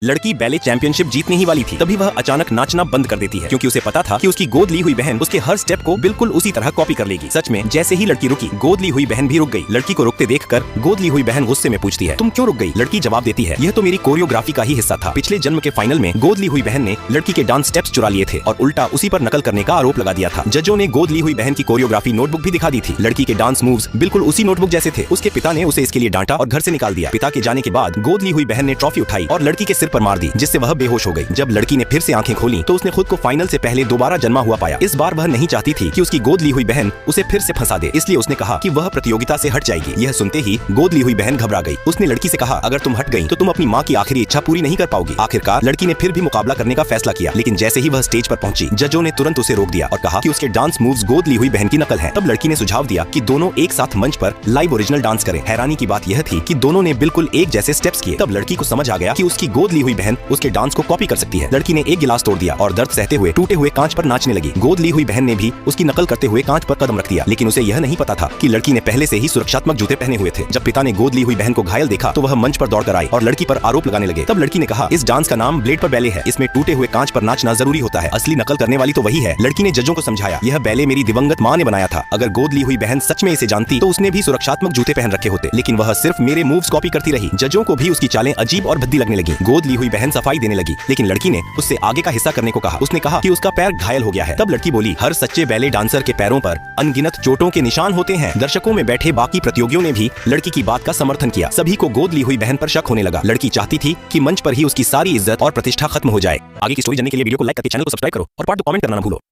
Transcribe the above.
लड़की ballet championship जीतने ही वाली थी, तभी वह अचानक नाचना बंद कर देती है क्योंकि उसे पता था कि उसकी गोद ली हुई बहन उसके हर स्टेप को बिल्कुल उसी तरह कॉपी कर लेगी। सच में जैसे ही लड़की रुकी, गोद ली हुई बहन भी रुक गई। लड़की को रुकते देखकर गोद ली हुई बहन गुस्से में पूछती है, तुम क्यों रुक गई? लड़की जवाब देती है, यह तो मेरी कोरियोग्राफी का ही हिस्सा था। पिछले जन्म के फाइनल में गोद ली हुई बहन ने लड़की के डांस स्टेप्स चुरा लिए थे और उल्टा उसी पर नकल करने का आरोप लगा दिया था। जजों ने गोद ली हुई बहन की कोरियोग्राफी नोटबुक भी दिखा दी थी। लड़की के डांस मूव्स बिल्कुल उसी नोटबुक जैसे थे। उसके पिता ने उसे इसके लिए डांटा और घर से निकाल दिया। पिता के जाने के बाद गोद ली हुई बहन ने ट्रॉफी उठाई और लड़की के सिर पर मार दी, जिससे वह बेहोश हो गई। जब लड़की ने फिर से आंखें खोली तो उसने खुद को फाइनल से पहले दोबारा जन्मा हुआ पाया। इस बार वह नहीं चाहती थी कि उसकी गोद ली हुई बहन उसे फिर से फंसा दे, इसलिए उसने कहा कि वह प्रतियोगिता से हट जाएगी। यह सुनते ही गोद ली हुई बहन घबरा गई। उसने लड़की से कहा, अगर तुम हट गई तो तुम अपनी माँ की आखिरी इच्छा पूरी नहीं कर पाओगी। आखिरकार लड़की ने फिर भी मुकाबला करने का फैसला किया, लेकिन जैसे ही वह स्टेज पर पहुंची, जजों ने तुरंत उसे रोक दिया और कहा कि उसके डांस मूव्स गोद ली हुई बहन की नकल हैं। तब लड़की ने सुझाव दिया कि दोनों एक साथ मंच पर लाइव ओरिजिनल डांस करें। हैरानी की बात यह थी कि दोनों ने बिल्कुल एक जैसे स्टेप्स किए। तब लड़की को समझ आ गया कि उसकी गोद ली हुई बहन उसके डांस को कॉपी कर सकती है। लड़की ने एक गिलास तोड़ दिया और दर्द सहते हुए टूटे हुए कांच पर नाचने लगी। गोद ली हुई बहन ने भी उसकी नकल करते हुए कांच पर कदम रख दिया, लेकिन उसे यह नहीं पता था कि लड़की ने पहले से ही सुरक्षात्मक जूते पहने हुए थे। जब पिता ने गोद ली हुई बहन को घायल देखा तो वह मंच पर दौड़कर आई और लड़की पर आरोप लगाने लगे। तब लड़की ने कहा, इस डांस का नाम ब्लेड पर बैले है। इसमें टूटे हुए कांच पर नाचना जरूरी होता है। असली नकल करने वाली तो वही है। लड़की ने जजों को समझाया, यह बैले मेरी दिवंगत माँ ने बनाया था। अगर गोद ली हुई बहन सच में इसे जानती तो उसने भी सुरक्षात्मक जूते पहन रखे होते, लेकिन वह सिर्फ मेरे मूव्स कॉपी करती रही। जजों को भी उसकी चालें अजीब और भद्दी लगने लगी। गोद ली हुई बहन सफाई देने लगी, लेकिन लड़की ने उससे आगे का हिस्सा करने को कहा। उसने कहा कि उसका पैर घायल हो गया है। तब लड़की बोली, हर सच्चे बैले डांसर के पैरों पर अनगिनत चोटों के निशान होते हैं। दर्शकों में बैठे बाकी प्रतियोगियों ने भी लड़की की बात का समर्थन किया। सभी को गोद ली हुई बहन पर शक होने लगा। लड़की चाहती थी कि मंच पर ही उसकी सारी इज्जत और प्रतिष्ठा खत्म हो जाए। आगे की स्टोरी जानने के लिए वीडियो को लाइक करके चैनल को सब्सक्राइब करो और पार्ट 2 कमेंट करना ना भूलो।